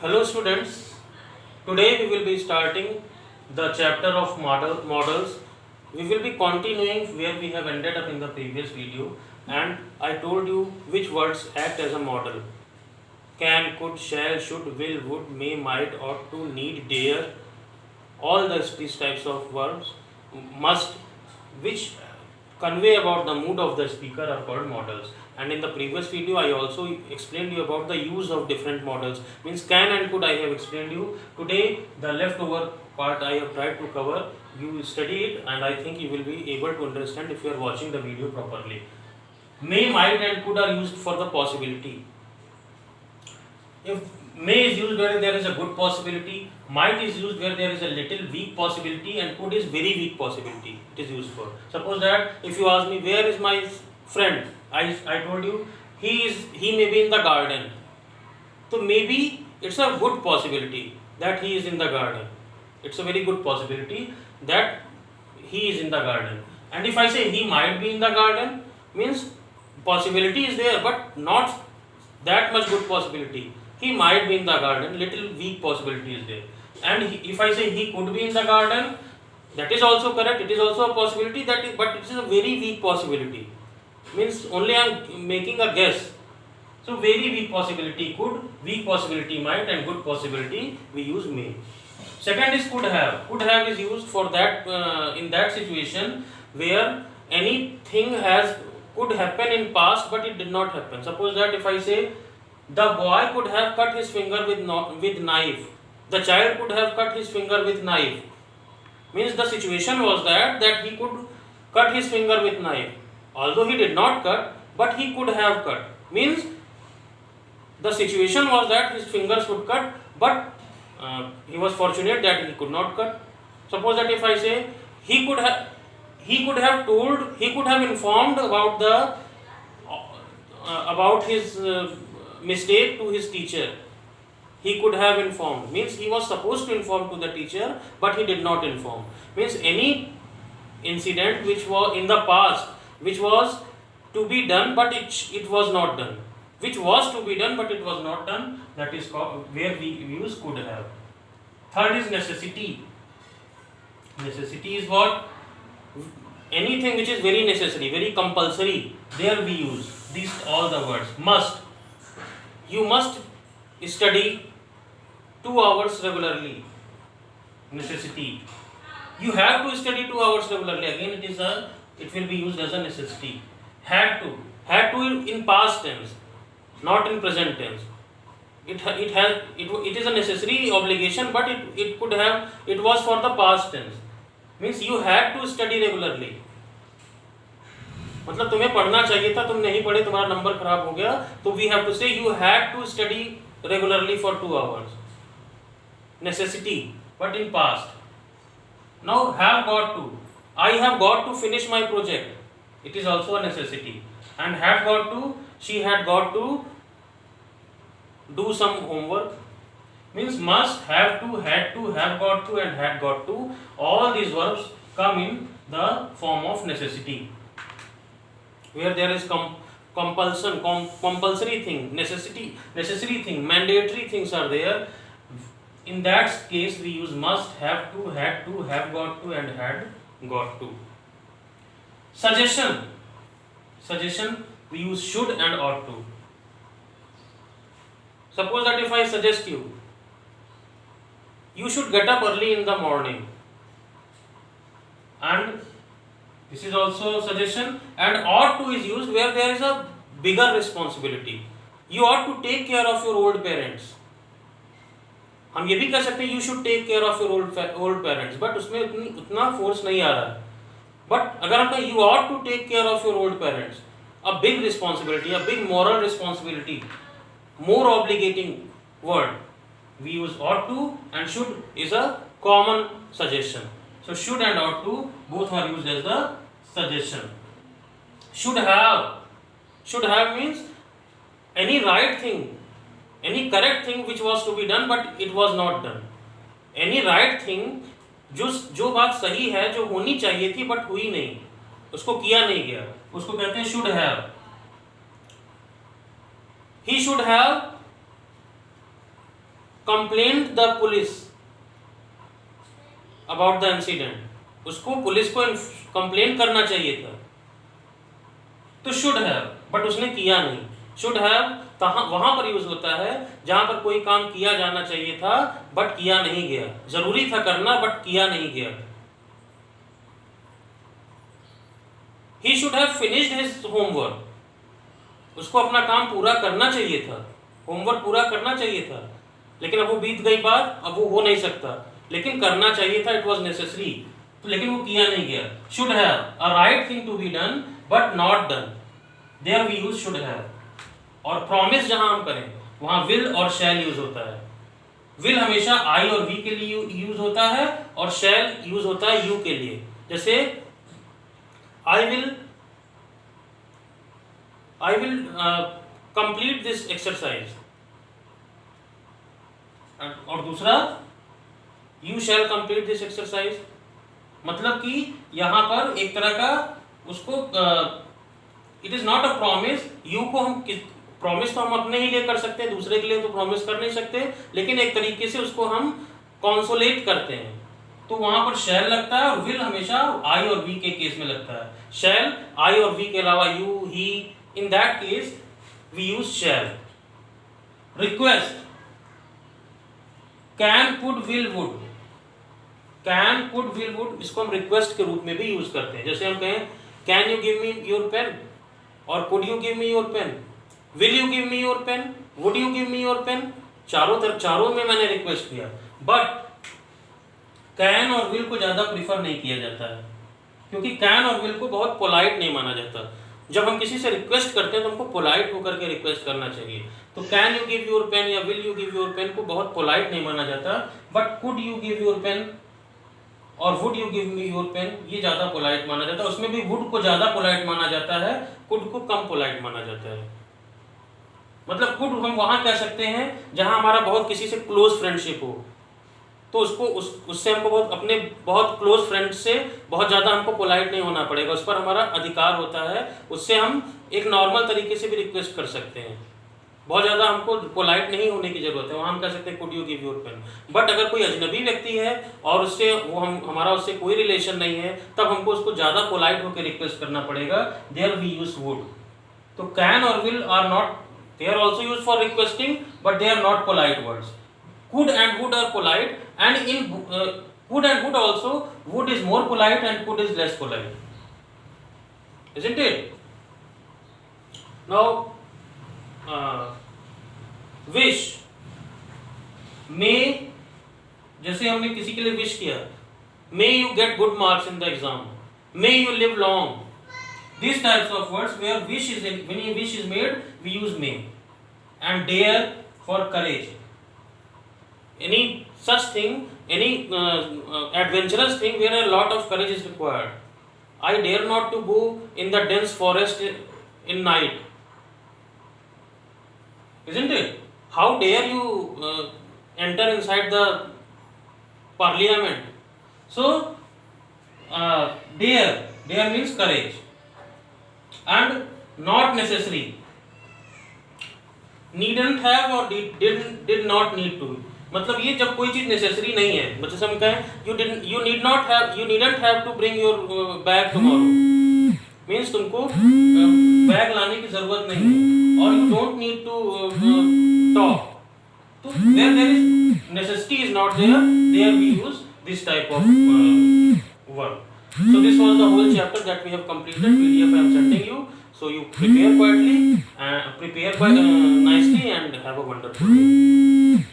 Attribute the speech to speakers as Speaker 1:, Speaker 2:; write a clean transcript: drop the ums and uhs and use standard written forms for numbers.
Speaker 1: Hello students, today we will be starting the chapter of models. We will be continuing where we have ended up in the previous video, and I told you which words act as a model. Can, could, shall, should, will, would, may, might, ought to, need, dare, all these types of verbs, must, which convey about the mood of the speaker are called models. And in the previous video I also explained you about the use of different models, means can and could I have explained you. Today the leftover part I have tried to cover. You study it and I think you will be able to understand if you are watching the video properly. May, might and could are used for the possibility. If may is used where there is a good possibility, might is used where there is a little weak possibility, and could is very weak possibility it is used for. Suppose that if you ask me where is my friend, I told you he may be in the garden. So maybe it's a good possibility that he is in the garden. It's a very good possibility that he is in the garden. And if I say he might be in the garden, means possibility is there but not that much good possibility. He might be in the garden, little weak possibility is there. And if I say he could be in the garden, that is also correct, it is also a possibility, but it is a very weak possibility. Means only I am making a guess. So very weak possibility could, weak possibility might, and good possibility we use may. Second is could have. Could have is used for that in that situation where anything could happen in past but it did not happen. Suppose that if I say the boy could have cut his finger with knife. The child could have cut his finger with knife. Means the situation was that he could cut his finger with knife. Although he did not cut, but he could have cut. Means the situation was that his fingers would cut, but he was fortunate that he could not cut. Suppose that if I say he could have informed about his mistake to his teacher. He could have informed, means he was supposed to inform to the teacher but he did not inform. Means any incident which was in the past which was to be done but it was not done, which was to be done but it was not done, that is called where we use could have. Third is necessity. Necessity is what? Anything which is very necessary, very compulsory, there we use these all the words. Must. You must study 2 hours regularly. Necessity. You have to study 2 hours regularly. Again, it will be used as a necessity. Had to. Had to in past tense, not in present tense. It is a necessary obligation, but it was for the past tense. Means you had to study regularly. मतलब तुम्हें पढ़ना चाहिए था, तुम नहीं पढ़े, तुम्हारा number खराब हो गया, तो we have to say you had to study regularly for 2 hours. Necessity, but in past. Now have got to. I have got to finish my project. It is also a necessity. And had got to, she had got to do some homework. Means must, have to, had to, have got to, and had got to. All these verbs come in the form of necessity. Where there is compulsion, compulsory thing, necessary thing, mandatory things are there. In that case, we use must, have to, had to, have got to, and had got to. Suggestion. Suggestion, we use should and ought to. Suppose that if I suggest you should get up early in the morning. And this is also suggestion. And ought to is used where there is a bigger responsibility. You ought to take care of your old parents. हम ये भी कह सकते हैं you should take care of your old parents, but उसमें उतना force नहीं आ रहा. But अगर हम कहें you ought to take care of your old parents, a big responsibility, a big moral responsibility, more obligating word, we use ought to, and should is a common suggestion. So should and ought to both are used as the suggestion. Should have means any right thing, any correct thing which was to be done but it was not done. Any right thing, जो बात सही है, जो होनी चाहिए थी but हुई नहीं, उसको किया नहीं गया, उसको कहते हैं should have. He should have complaint the police about the incident, उसको पुलिस को कंप्लेन करना चाहिए था, तो शुड हैव, बट उसने किया नहीं। शुड हैव वहां पर यूज होता है जहां पर कोई काम किया जाना चाहिए था बट किया नहीं गया, जरूरी था करना बट किया नहीं गया। He should have finished his homework, उसको अपना काम पूरा करना चाहिए था, होमवर्क पूरा करना चाहिए था, लेकिन अब वो बीत गई बात, अब वो हो नहीं सकता, लेकिन करना चाहिए था, इट वॉज नेसेसरी, तो लेकिन वो किया नहीं गया। Should have a right thing to be done but not done, there we use should have. और प्रॉमिस जहां हम करें वहां विल और शैल यूज होता है। विल हमेशा आई और वी के लिए यूज होता है और शैल यूज होता है यू के लिए। जैसे I will complete this exercise, और दूसरा you shall complete this exercise, मतलब कि यहां पर एक तरह का उसको it is not a promise. You को हम प्रॉमिस तो हम अपने ही लिए कर सकते हैं, दूसरे के लिए तो प्रॉमिस कर नहीं सकते, लेकिन एक तरीके से उसको हम कॉन्सोलेट करते हैं, तो वहां पर शैल लगता है और विल हमेशा आई और वी के केस में लगता है। शैल आई और वी के अलावा you, he, in that case we use shall. Request can, could, will, would. Can, could, will, would, इसको हम रिक्वेस्ट के रूप में भी यूज करते हैं। जैसे हम कहें can you give me your pen, और could you give me your pen, will you give me your pen, would you give me your pen, चारों में मैंने रिक्वेस्ट किया, बट कैन और विल को ज्यादा प्रीफर नहीं किया जाता है, क्योंकि कैन और विल को बहुत पोलाइट नहीं माना जाता। जब हम किसी से रिक्वेस्ट करते हैं तो हमको पोलाइट होकर के रिक्वेस्ट करना चाहिए। तो can you give your pen या will you give your pen को बहुत पोलाइट नहीं माना जाता, but could you give your pen और would you give me your pen ये ज्यादा पोलाइट माना जाता है। उसमें भी वुड को ज्यादा पोलाइट माना जाता है, कुड को कम पोलाइट माना जाता है। मतलब कुड हम वहां कह सकते हैं जहां हमारा बहुत किसी से क्लोज फ्रेंडशिप हो, तो उसको उससे हमको अपने बहुत क्लोज फ्रेंड से बहुत ज़्यादा हमको पोलाइट नहीं होना पड़ेगा, उस पर हमारा अधिकार होता है, उससे हम एक नॉर्मल तरीके से भी रिक्वेस्ट कर सकते हैं, बहुत ज़्यादा हमको पोलाइट नहीं होने की ज़रूरत है। वहाँ हम कह सकते हैं could you give your pen. But अगर कोई अजनबी व्यक्ति है और उससे हमारा उससे कोई रिलेशन नहीं है, तब हमको उसको ज़्यादा पोलाइट होकर रिक्वेस्ट करना पड़ेगा, देयर वी यूज वुड। तो कैन और will are not, they are also used for requesting, but they are not polite words. Could and would are polite, and in could and would also, would is more polite and could is less polite, isn't it? Now wish, may, जैसे हमने किसी के लिए wish किया, may you get good marks in the exam, may you live long, these types of words where wish is in, when a wish is made we use may. And dare for courage, any such thing, any adventurous thing where a lot of courage is required. I dare not to go in the dense forest in night, isn't it? How dare you enter inside the parliament? So dare means courage, and not necessary, needn't have और did not need to, मतलब ये जब कोई चीज necessary नहीं है, जैसे हम कहें you needn't have to bring your bag tomorrow, means तुमको बैग लाने की जरूरत नहीं है, और you don't need to talk, तो where there is necessity is not there we use this type of word. So this was the whole chapter that we have completed. PDF I am sending you, so you prepare quietly and prepare nicely and have a wonderful day.